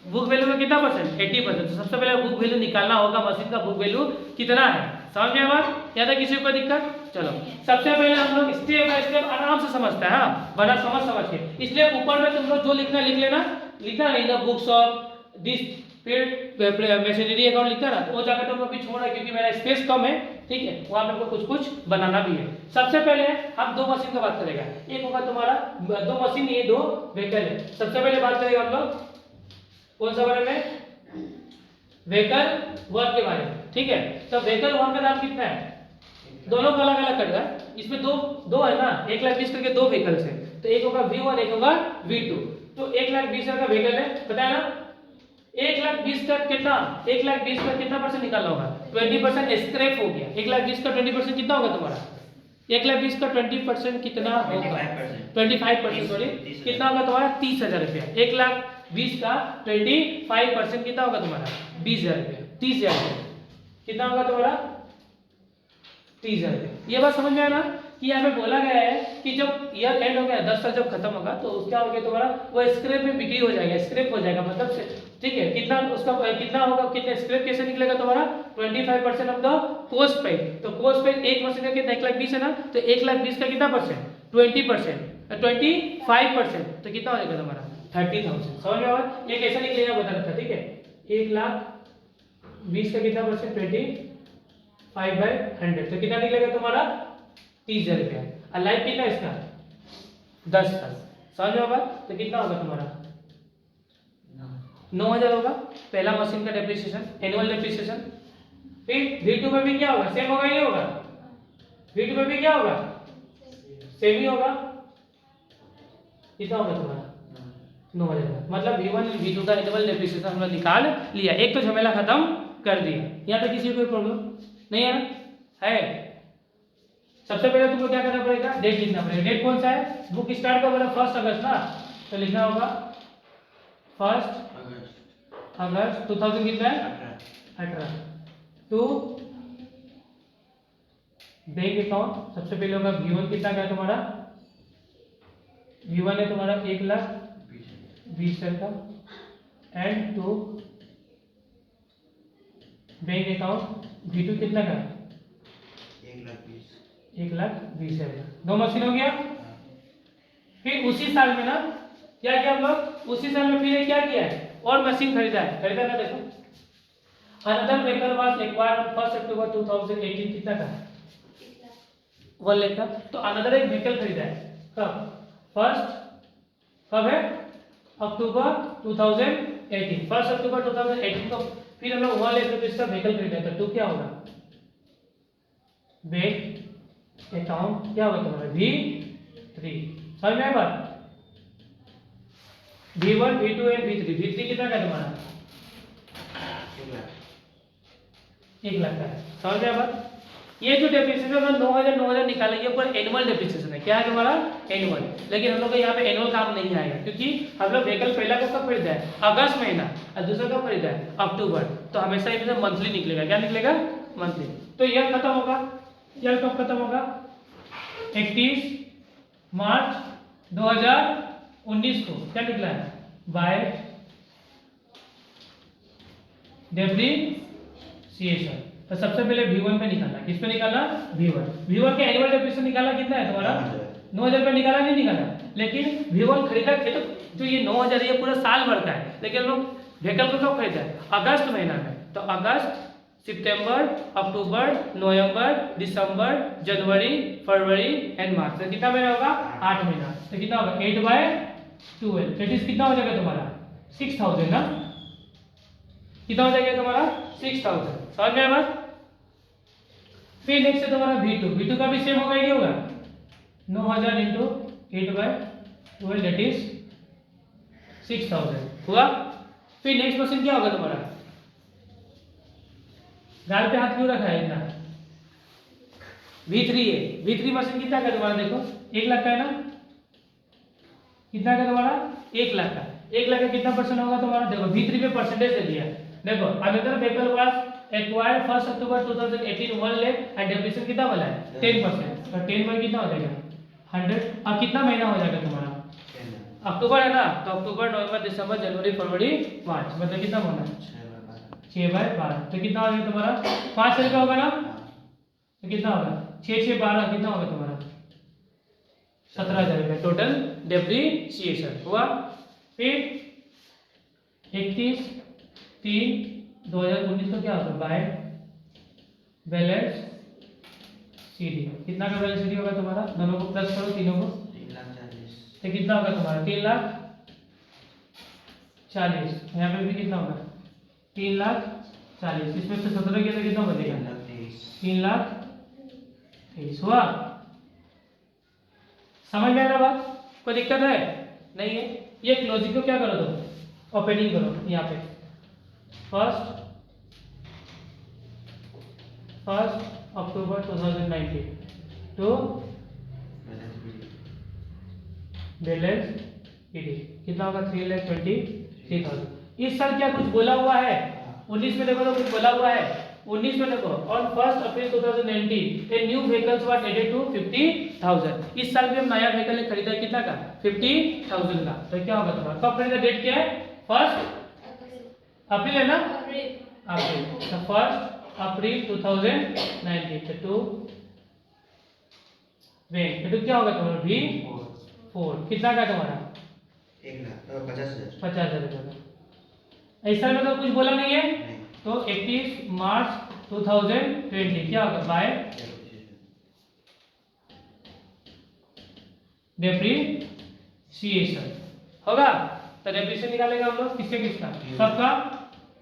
बुक वैल्यू में कितना परसेंट? 80%। तो सबसे पहले बुक वैल्यू निकालना होगा, मशीन का बुक वैल्यू कितना है। समझ में आया? क्या था किसी को दिक्कत? चलो सबसे पहले हम लोग स्टेप बाय स्टेप आराम से समझते हैं, हाँ बड़ा समझ के। इसलिए ऊपर में तुम लोग जो लिखना लिख लेना, लिखना नहीं ना बुक्स ऑफ दिस फिर मशीनरी अकाउंट लिखता ना, तो वो जाकर तुम अभी छोड़ रहा है क्योंकि मेरा स्पेस कम है। ठीक है, वहां मेरे को कुछ बनाना भी है। सबसे पहले हम 2 मशीन की बात करेंगे। एक होगा तुम्हारा 2 मशीन, ये 2 व्हीकल है। सबसे पहले बात करेंगे हम लोग कौन सा बारे में? व्हीकल 1 के बारे में। ठीक है, तो व्हीकल 1 का दाम कितना है? दोनों का अलग अलग कट रहा है। इसमें दो है ना, 1,20,000 करके 2 व्हीकल्स है, तो एक होगा V1 एक होगा V2। तो 1,20,000 का व्हीकल है, पता है ना? 1,20,000 का कितना? 1,20,000 का कितना परसेंट निकालना होगा? 20% स्क्रैप हो गया। 1,20,000 का 20% कितना होगा तुम्हारा? 1,20,000 का 20% कितना होगा? 25%। सॉरी, कितना होगा तुम्हारा? 30,000 रुपया। 1,20,000 का 25% कितना होगा तुम्हारा? 20,000 रुपया। 30,000 रुपया कितना होगा तुम्हारा? 30,000 रुपया। ये बात समझ में आया ना कि यहाँ पे बोला गया है कि जब ईयर एंड हो गया, 10 साल जब खत्म होगा, तो क्या हो गया तुम्हारा? वो स्क्रैप में बिक्री हो जाएगा, स्क्रैप हो जाएगा मतलब से। ठीक है, कितना उसका कितना होगा? कितना स्क्रैप कैसे निकलेगा तुम्हारा? 25% ऑफ द कॉस्ट प्राइस। तो कॉस्ट प्राइस एक मशीन का कितना? 1,20,000 है ना, तो 1,20,000 का कितना परसेंट? 20%, 25%, तो कितना हो जाएगा तुम्हारा? 30,000। समझ में आया? ये कैसे निकलेगा बता रखा। ठीक है, 1,20,000 का कितना परसेंट? 25/100, तो कितना निकलेगा तुम्हारा? 30,000 रुपया। और लाइफ कितना इसका? 10 साल। समझ में आया? तो कितना होगा तुम्हारा? 9,000 होगा पहला मशीन का डेप्रिसिएशन, एनुअल डेप्रिसिएशन। फिर V2 में भी क्या होगा, सेम होगा नहीं होगा, V2 में भी क्या होगा, सेम ही होगा। कितना होगा तुम्हारा 9,000। मतलब V1 V2 का एनुअल डेप्रिसिएशन हमने निकाल लिया, एक तो झमेला खत्म कर दिया। यहाँ तक किसी को कोई प्रॉब्लम नहीं है ना? है। सबसे पहले तुमको क्या करना पड़ेगा, डेट लिखना पड़ेगा। डेट कौन सा है, बुक स्टार्ट का बोला 1 अगस्त ना, तो लिखना होगा 1 अगस्त 2000 कितना है 18 टू बैंक अकाउंट। सबसे पहले होगा V1 कितना का है तुम्हारा, V1 है तुम्हारा 1,20,000 का, and to bank account V2 कितना का, 1,20,000। दो मशीन हो गया। फिर उसी साल में ना क्या किया हम लोग, उसी साल में फिर क्या किया है, और मशीन खरीदा है, खरीदा ना। देखो another vehicle was acquired on 1 October 2018 कितना का, 1 लाख का। तो अनदर एक व्हीकल खरीदा है कब, कब है, अक्टूबर 2018, 1 अक्टूबर 2018 को फिर हम लोग 1 लाख रुपए का व्हीकल खरीदा है। तो क्या होगा, बैंक अकाउंट क्या होगा तुम्हारा V3। समझ में आया बात, V1 V2 एंड V3 कितना का तुम्हारा 1 लाख का है। समझ में आया बात। ये जो डेप्रिसिएशन है 9,000 निकाला, ये पूरा एनुअल डेप्रिसिएशन है। क्या है तुम्हारा एनुअल, लेकिन हम लोग को यहाँ पे एनुअल काम नहीं आएगा, क्योंकि हम लोग व्हीकल पहला को कब खरीदा है, अगस्त महीना, और दूसरा कब खरीदा है, अक्टूबर। तो हमेशा ये मंथली निकलेगा। क्या निकलेगा, मंथली। तो ईयर खत्म होगा, ईयर कब खत्म होगा, 31 मार्च 2019 को क्या निकला है, बाय डेप्रिसिएशन। तो सबसे पहले V1 पे निकालना, किस पे निकालना, V1 के एनुअल डेप्रिसिएशन निकाला कितना है तुम्हारा 9,000 पे निकाला, नहीं निकाला। लेकिन V1 खरीदा तो जो ये 9,000 ये पूरा साल भर का है, लेकिन हम लोग व्हीकल को कब खरीदा है, अगस्त महीना में। तो अगस्त, सितंबर, अक्टूबर, नवंबर, दिसंबर, जनवरी, फरवरी एंड मार्च। तो कितना महीना होगा, 8 महीना। तो कितना होगा 8/12, दैट इज कितना हो जाएगा तुम्हारा 6,000 ना, कितना हो जाएगा तुम्हारा 6,000। समझ में आया बात। फिर नेक्स्ट है तुम्हारा V2 का भी सेम होगा, नहीं होगा, 9,000 इंटू 8/12 दैट इज 6,000 हुआ। फिर नेक्स्ट क्वेश्चन क्या होगा तुम्हारा, गाल पे हाथ क्यों रखा है इतना, V3 है। V3 मशीन कितना का तुम्हारा, देखो 1 लाख का है ना, कितना का तुम्हारा 1 लाख का। 1 लाख का कितना परसेंट होगा तुम्हारा, देखो V3 पे परसेंटेज दे दिया। देखो another vehicle was acquired 1 October 2018 1 lakh, and depreciation कितना वाला है 10%। तो 10 में कितना हो जाएगा 100। अब कितना महीना हो जाएगा तुम्हारा, अक्टूबर है ना, तो अक्टूबर, नवंबर, दिसंबर, जनवरी, फरवरी, मार्च, मतलब कितना होना है 6/12। तो कितना हो जाएगा तुम्हारा 5,000 का होगा ना, तो कितना होगा 6/6/12 कितना होगा तुम्हारा 17,000 रुपये टोटल डेप्रिसिएशन हुआ। फिर 31/3/2019 को क्या होगा, बाय बैलेंस CD। कितना का बैलेंस CD होगा तुम्हारा, दोनों को प्लस करो, तीनों को, 3,40,000। तो कितना होगा तुम्हारा 3,40,000। यहाँ पे भी कितना होगा 3,40,000, इसमें से 17 के तो कितना बनेगा 3,23,000 हुआ। समझ में आ रहा बात, कोई दिक्कत है नहीं है। ये क्लोजिंग को क्या करो तुम, ओपनिंग करो यहाँ पे, 1 अक्टूबर 2019 टू बैलेंस PD कितना होगा 3,23,000। इस साल क्या कुछ बोला हुआ है, 19 में देखो तो कुछ बोला हुआ है। 19 में देखो on 1 April 2019 a new vehicles were added to 50,000। इस साल भी हम नया व्हीकल खरीदा है कितना का 50,000 का। तो क्या होगा तुम्हारा, कब खरीदा, डेट क्या है 1 अप्रैल है ना, अप्रैल, तो 1 अप्रैल 2019 टू बैंक, तो क्या होगा तुम्हारा V4 कितना का तुम्हारा 50,000 रुपये का। ऐसा में तो कुछ बोला नहीं है, तो 31 मार्च 2020 क्या होगा, बाय डेप्रिसिएशन होगा। तो डेप्रिसिएशन निकालेगा हम लोग किससे किसका सबका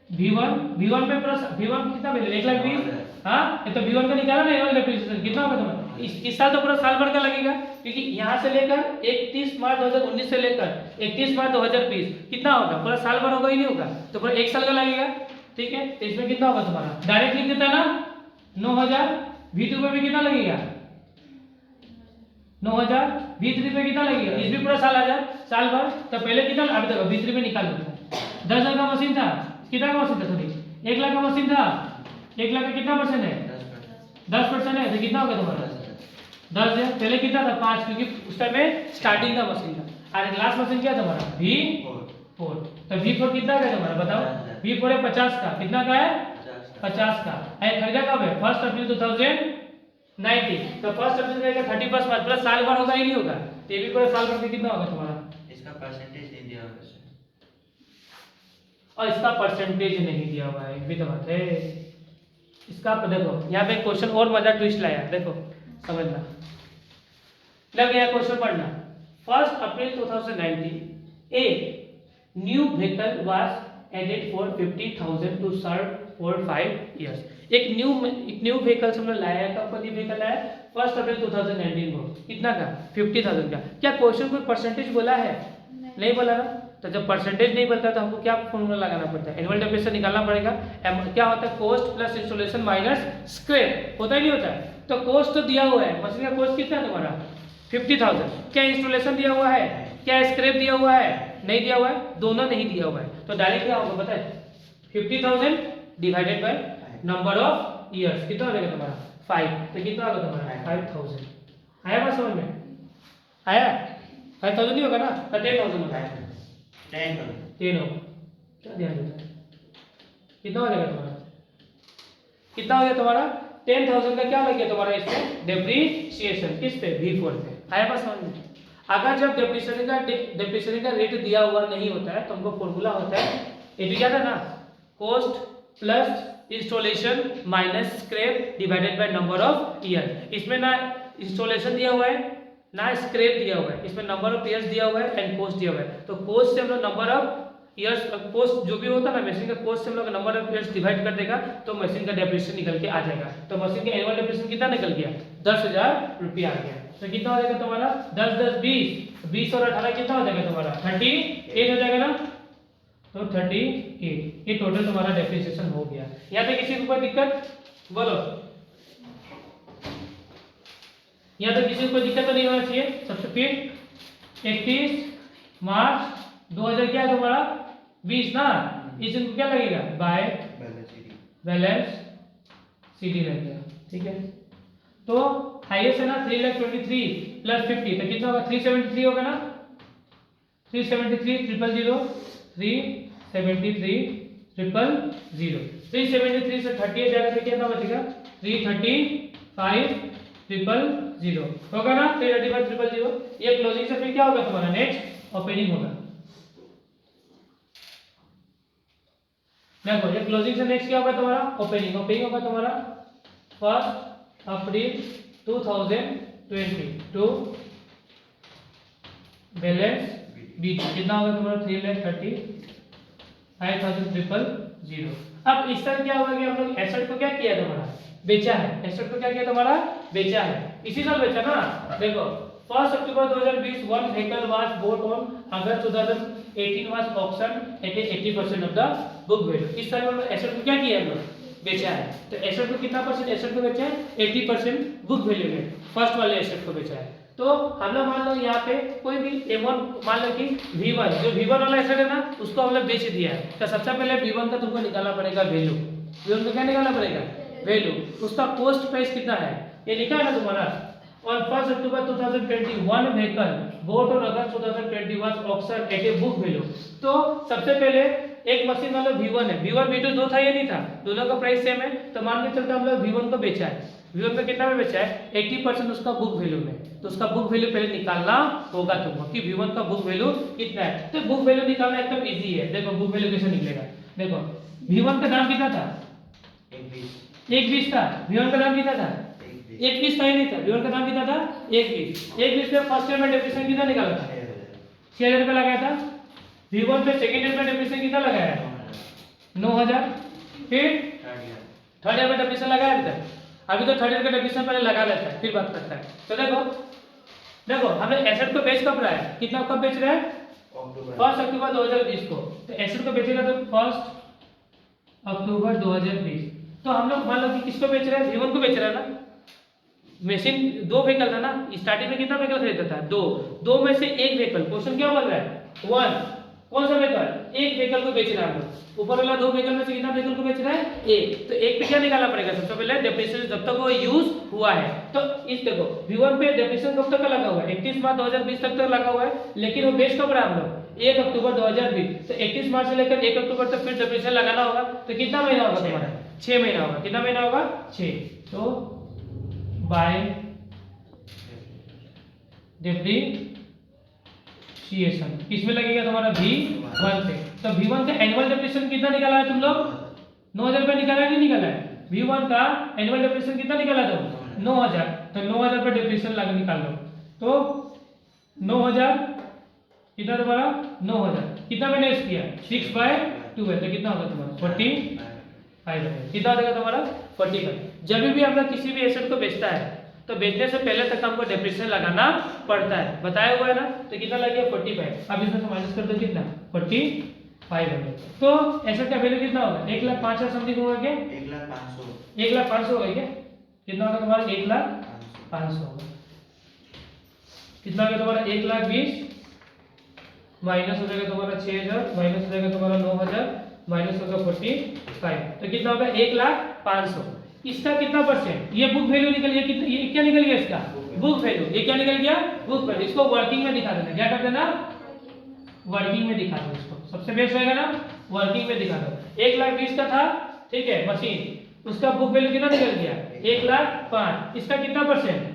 V1 पे प्लस V1 कितना मिले 1,20,000। हाँ ये तो V1 का निकाला ना एनुअल डेप्रिसिएशन कितना होगा तुम्हारा इस साल तो पूरा साल भर का लगेगा क्योंकि यहाँ से लेकर 31 मार्च 2019 से लेकर 31 मार्च 2020 कितना होगा पूरा साल भर होगा ही नहीं होगा तो पूरा एक साल का लगेगा। ठीक है तो इसमें कितना होगा तुम्हारा डायरेक्ट लिख देता है ना 9,000। V2 पे भी कितना लगेगा 9,000। V3 पे कितना लगेगा इसमें पूरा साल आ जाए साल भर तो पहले कितना अभी देखो V3 पे निकाल देता है 10,000 का मशीन था कितना का मशीन था सॉरी 1 लाख का मशीन था 1 लाख का कितना परसेंट है 10% है तो कितना होगा तुम्हारा 10,000। पहले कितना था 5 क्योंकि उस टाइम में स्टार्टिंग का मशीन था और लास्ट मशीन क्या तुम्हारा V4 तो V4 कितना का है तुम्हारा बताओ V4 है 50 का कितना का है 50 का है खरीदा कब है 1 अप्रैल 2019 तो 1 अप्रैल रहेगा 31 मार्च पूरा साल भर होगा ही नहीं होगा तो ये भी पूरा साल भर में कितना होगा तुम्हारा इसका परसेंटेज नहीं दिया होगा सर और इसका परसेंटेज नहीं दिया हुआ है भी तो बात है इसका देखो यहाँ पे क्वेश्चन और मजा ट्विस्ट लाया देखो समझना लग गया क्वेश्चन पढ़ना 1 April 2019 a new vehicle was added for 50,000 to serve for 5 years एक न्यू व्हीकल हमने लाया है कंपनी व्हीकल है 1 अप्रैल 2019 को कितना का 50,000 का क्या क्वेश्चन कोई परसेंटेज बोला है नहीं बोला ना तो जब परसेंटेज नहीं बनता तो हमको क्या फॉर्मूला लगाना पड़ता है एनुअल डेप्रिसिएशन निकालना पड़ेगा क्या होता है cost plus installation minus scrap होता ही नहीं होता है तो कॉस्ट तो दिया हुआ है मशीन का कॉस्ट कितना है तुम्हारा 50,000 क्या इंस्टॉलेशन दिया हुआ है क्या स्क्रैप दिया हुआ है नहीं दिया हुआ है दोनों नहीं दिया हुआ है तो डायरेक्ट क्या होगा पता है 50,000 divided by number of years कितना हो जाएगा तुम्हारा 5 तो कितना होगा तुम्हारा 5,000 आया बात समझ में आया 5,000 नहीं होगा ना तो 10,000 होगा 10 होगा क्या ध्यान देता है कितना हो जाएगा तुम्हारा कितना हो गया तुम्हारा 10,000 का क्या लग गया तुम्हारा इसमें डेप्रिसिएशन किस पे V4 पे आया बात समझ में। अगर जब डेप्रिसिएशन का रेट दिया हुआ नहीं होता है तो हमको फॉर्मूला होता है ये तो क्या था ना cost plus installation minus scrap divided by number of year इसमें ना इंस्टॉलेशन दिया हुआ है ना स्क्रैप दिया हुआ है इसमें नंबर ऑफ ईयर्स दिया हुआ है एंड कॉस्ट दिया हुआ है तो कॉस्ट से हम लोग नंबर ऑफ ईयर्स कॉस्ट जो भी होता है ना मशीन का कॉस्ट से हम लोग नंबर ऑफ ईयर्स डिवाइड कर देगा तो मशीन का डेप्रिसिएशन निकल के आ जाएगा तो मशीन का एनुअल डेप्रिसिएशन कितना निकल गया 10,000 रुपया आ गया तो कितना हो जाएगा तुम्हारा 10 10 20 20 और 18 कितना हो जाएगा तुम्हारा 38 हो जाएगा ना तो 38 ये टोटल तुम्हारा डेप्रिसिएशन हो गया। यहाँ पे किसी को कोई दिक्कत बोलो यहाँ पे किसी को कोई दिक्कत तो नहीं होना चाहिए सबसे फिर 31 मार्च 2000 क्या है तुम्हारा 20 ना इसको क्या लगेगा बाय बैलेंस सीडी लग गया ठीक है तो हाईएस्ट है ना 3,23,000 प्लस 50 तो कितना होगा 373 होगा ना 373,000 373,000 से 38 जाएगा तो कितना बचेगा 335,000 होगा ना 335,000 ये क्लोजिंग से फिर क्या होगा तुम्हारा नेक्स्ट ओपनिंग होगा देखो ये क्लोजिंग से नेक्स्ट क्या होगा तुम्हारा ओपनिंग होगा तुम्हारा 1 अप्रैल 2020 टू बैलेंस B2 कितना होगा तुम्हारा 3,35,000 अब इस तरह क्या होगा कि हम लोग एसेट को क्या किया तुम्हारा बेचा है एसेट को क्या किया तुम्हारा बेचा है इसी साल बेचा ना देखो 1 October 2020 one vehicle was bought on August 2018 was auction at 80% of the book value इस तरह हम एसेट को क्या किया हम लोग बेचा है तो एसेट को कितना परसेंट एसेट को बेचा है 80% बुक वैल्यू में फर्स्ट वाले एसेट को बेचा है तो हम लोग मान लो यहाँ पे कोई भी M1 मान लो कि V1 जो V1 वाला एसेट है ना उसको हम लोग बेच दिया है तो सबसे पहले V1 का तुमको निकालना पड़ेगा वैल्यू V1 को क्या निकालना पड़ेगा वैल्यू उसका कॉस्ट प्राइस कितना है ये लिखा है ना तुम्हारा on 1 October 2021 vehicle bought on August 2020 was auctioned at a book value तो सबसे पहले एक मशीन वाला V1 है V1 V2 दो था या नहीं था दोनों का प्राइस सेम है तो मान के चलते हम लोग V1 को बेचा है V1 पे कितना में बेचा है 80% उसका बुक वैल्यू में तो उसका बुक वैल्यू पहले निकालना होगा तुमको कि V1 का बुक वैल्यू कितना है तो बुक वैल्यू निकालना एकदम इजी है देखो बुक वैल्यू कैसे निकलेगा देखो V1 का दाम कितना था 120 था V1 का दाम कितना था 120 था ही नहीं था V1 का दाम कितना था 120 पे फर्स्ट ईयर में डेप्रिसिएशन कितना निकाला था 6,000 रुपये लगाया था V1 पे सेकंड ईयर में डेप्रिसिएशन कितना लगाया है? 9000। फिर थर्ड ईयर में डेप्रिसिएशन लगाया अभी तक? अभी तो थर्ड ईयर का डेप्रिसिएशन पहले लगा लेता है फिर बात करता है। तो देखो हमने एसेट को बेच कब रहा है, कितना कब बेच रहा है? 1 अक्टूबर 2020 को। तो एसेट को बेचेगा तो 1 अक्टूबर 2020। तो हम लोग मान लो कि किसको बेच रहे हैं? V1 को बेच रहा है ना। मशीन 2 व्हीकल था ना, स्टार्टिंग में कितना व्हीकल खरीदा था? 2 में से एक व्हीकल, क्वेश्चन क्या बोल रहा है? 1। कौन सा व्हीकल? एक व्हीकल को बेच रहा है हम लोग। ऊपर वाला 2 व्हीकल में से कितना व्हीकल को बेच रहा है? एक। तो एक पे क्या निकालना पड़ेगा? सबसे पहले डेप्रिसिएशन जब तक वो यूज हुआ है। तो इस देखो V1 पे डेप्रिसिएशन कब तक का लगा हुआ है? 31 मार्च 2020 तक लगा हुआ है, लेकिन वो बेच कब रहा है हम लोग? 1 अक्टूबर 2020। तो 31 मार्च से लेकर 1 अक्टूबर तक फिर डेप्रिसिएशन लगाना होगा। तो कितना महीना होगा तुम्हारा? 6 महीना होगा। कितना महीना होगा? 6। तो बाय डेप्रिसिएशन किसमें लगेगा तुम्हारा? V1 पे। तो V1 का एनुअल डेप्रिसिएशन कितना निकाला है तुम लोग? 9000 रुपये निकाला है, नहीं निकाला है? V1 का एनुअल डेप्रिसिएशन कितना निकाला तुम? 9000। तो 9000 पर डेप्रिसिएशन लगा निकाल लो। तो 9000 कितना तुम्हारा? 9000 कितना मैंने इस किया? 6/2 है। तो कितना होगा तुम्हारा? 45 है। कितना हो जाएगा तुम्हारा? 45। जब भी हम लोग किसी भी एसेट को बेचता है तो बेचने से पहले तक हमको डेप्रिसिएशन लगाना पड़ता है, बताया हुआ है ना। तो कितना लग गया? 45। अब इसमें से माइनस कर दो, कितना? 45 है। तो एसेट का वैल्यू कितना होगा? 1,05,000 समथिंग होगा क्या? 1,05,000 1,05,000 होगा क्या? कितना होगा तुम्हारा? 1,05,000 होगा। कितना होगा तुम्हारा? 1,20,000 माइनस हो जाएगा तुम्हारा 6,000, माइनस हो जाएगा तुम्हारा 9,000, माइनस होगा 45। तो कितना होगा? 1,05,000। इसका कितना परसेंट? ये बुक वैल्यू निकल गया। कितना? ये क्या निकल गया इसका? Book value. ये क्या निकल गया? Book value. इसको वर्किंग में दिखा देना। क्या कर देना? वर्किंग में दिखा दो इसको। सबसे बेस्ट रहेगा ना, वर्किंग में दिखा दो। 1,20,000 का था, ठीक है, मशीन, उसका बुक वैल्यू कितना निकल गया? 1,05,000। इसका कितना परसेंट?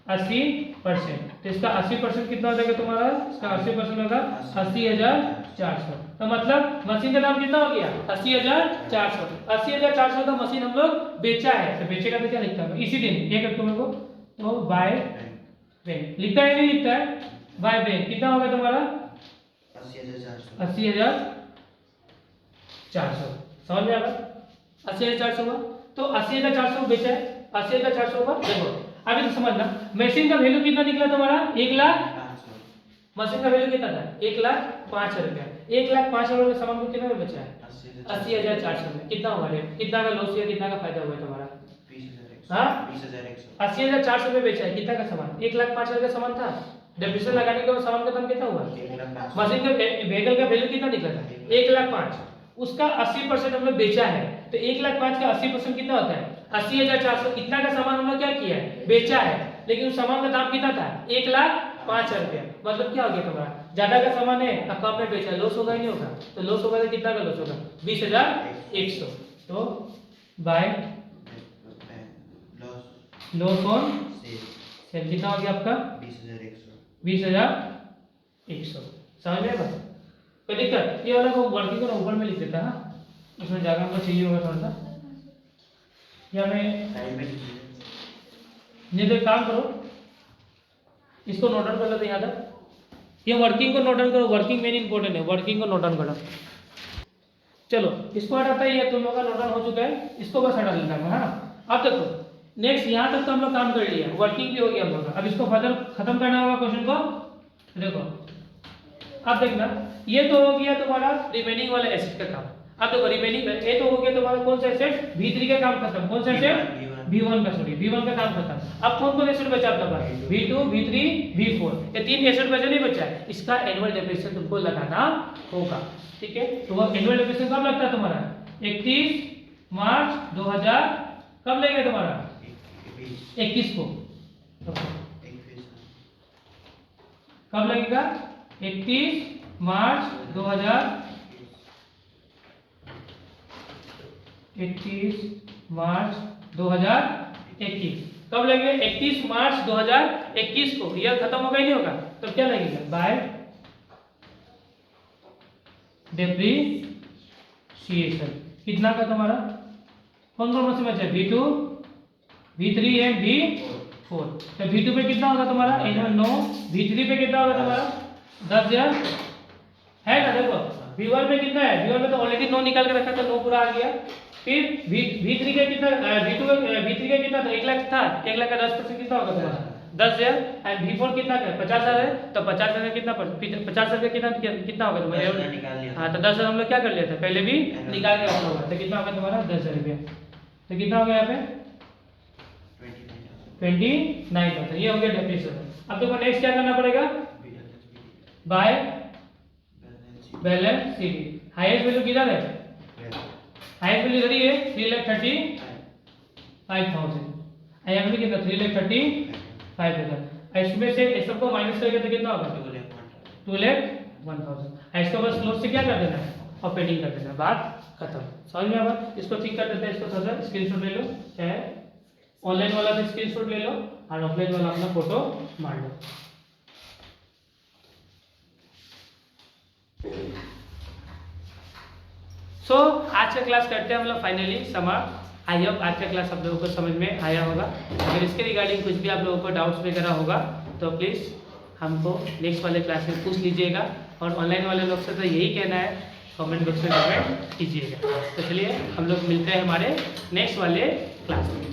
80%। तो इसका 80% कितना हो जाएगा तुम्हारा? इसका 80% होगा 80,400। तो मतलब मशीन का दाम कितना हो गया? 80,400। 80,400 का मशीन हम लोग बेचा है। तो बेचेगा तो क्या लिखता है इसी दिन 1 अक्टूबर को? तो बाय बैंक लिखता है, नहीं लिखता है? बाय बैंक कितना होगा तुम्हारा? 80,400। समझ में आ गया? 80,400 हुआ। तो 80,400 बेचा है, 80,400 हुआ। देखो अभी तो समझना, मशीन का वैल्यू कितना निकला तुम्हारा? 1,05,000। मशीन का वैल्यू कितना था? 1,05,000 रुपया। 1,05,000 रुपये सामान को कितना में बेचा है? 80,400 में। कितना हुआ रेट? कितना का लॉस या कितना का फायदा हुआ तुम्हारा? 80,400 में बेचा है। कितना का सामान? 1,05,000 का सामान था। डेप्रिसिएशन लगाने के बाद सामान का दाम कितना हुआ? मशीन का व्हीकल का वैल्यू कितना निकला था? 1,05,000। उसका 80% हमने बेचा है। तो 1,05,000 का 80% कितना होता है? 80,400। इतना का सामान हमने क्या किया है? बेचा है। लेकिन उस सामान का दाम कितना था? 1,05,000 रुपया। मतलब क्या हो गया तुम्हारा? ज्यादा का सामान है, कम में बेचा, लॉस होगा ही नहीं होगा? तो लॉस होगा तो कितना का लॉस होगा? 20,100। तो बाय लॉस ऑन सेल कितना हो गया आपका? 20,100। समझ में बस? कोई दिक्कत? ये वाला को वर्किंग को ऊपर में लिख देता है, उसमें जगह हमको चाहिए होगा थोड़ा सा। या मैं ये तो काम करो, इसको नोट डाउन कर लेते हैं। याद है? ये वर्किंग को नोट डाउन करो। वर्किंग मेन इंपॉर्टेंट है, वर्किंग को नोट डाउन करो। चलो इसको हटाता है, ये तुम लोग का नोट डाउन हो चुका है, इसको बस हटा लेना है ना। अब देखो नेक्स्ट, यहाँ तक तो हम लोग काम कर लिया, वर्किंग भी हो गया हम लोग का। अब इसको फर्दर खत्म करना होगा क्वेश्चन को। देखो अब देखना, ये तो हो गया तुम्हारा रिमेनिंग वाला एसेट का काम। अब देखो रिमेनिंग ये तो हो गया तुम्हारा कौन सा एसेट? V3 का काम खत्म। कौन सा एसेट? V1 का, सॉरी V1 का काम खत्म। अब कौन कौन एसेट बचा अपना पास? V2, V3, V4, ये 3 एसेट बचा नहीं बचा है। इसका एनुअल डेप्रिसिएशन तुमको लगाना होगा, ठीक है? तो वो एनुअल डेप्रिसिएशन कब लगता है तुम्हारा? 31 मार्च 2000 कब लगेगा तुम्हारा? 21 को। कब लगेगा? 31 मार्च 2021 कब लगेगा? 31 मार्च 2021 को। ईयर खत्म होगा ही नहीं होगा, तो क्या लगेगा? बाय डेप्रिसिएशन कितना का तुम्हारा? कौन कौन से बचा? V2, V3 and V4। तो V2 पे कितना होगा तुम्हारा? एनुअल 9। V3 पे कितना होगा तुम्हारा? 10,000 है ना, देखो V1 में कितना है, V1 में तो ऑलरेडी 9 निकाल के रखा था, 9 पूरा आ गया। फिर V3 का कितना, V3 का कितना था, 1 लाख था, 1 लाख का 10% कितना होगा तुम्हारा 10,000। एंड V4 कितना का 50,000 है, तो 50,000 का कितना 50,000 का कितना होगा तुम्हारा, 10,000 निकाल लिया। हाँ तो 10,000 हम लोग क्या कर लिया था पहले भी निकाल के रखा होगा, तो कितना होगा तुम्हारा 10,000 रुपया। तो कितना हो गया यहाँ पे 29,000, ये हो गया डेप्रिसिएशन। अब तुमको नेक्स्ट क्या करना पड़ेगा, by balance sheet. Highest value किधर है, हाईएस्ट वैल्यू इधर ही है 3,35,000, यहाँ पे कितना 3,35,000। इसमें से इस सबको माइनस करके तो कितना होगा 2,01,000। इसको बस क्लोज से क्या कर देना है, ऑपरेटिंग कर देना, बात खत्म। समझ में आया, इसको ठीक कर देते हैं, इसको थोड़ा स्क्रीनशॉट ले लो, चाहे ऑनलाइन वाला भी स्क्रीनशॉट ले लो और ऑफलाइन वाला अपना फोटो मार लो। सो आज का क्लास करते हैं हम लोग फाइनली समाप्त। आई होप आज का क्लास आप लोगों को समझ में आया होगा। अगर इसके रिगार्डिंग कुछ भी आप लोगों को डाउट्स वगैरह होगा तो प्लीज़ हमको नेक्स्ट वाले क्लास में पूछ लीजिएगा, और ऑनलाइन वाले लोग से तो यही कहना है कमेंट बॉक्स में कमेंट कीजिएगा। तो चलिए हम लोग मिलते हैं हमारे नेक्स्ट वाले क्लास में।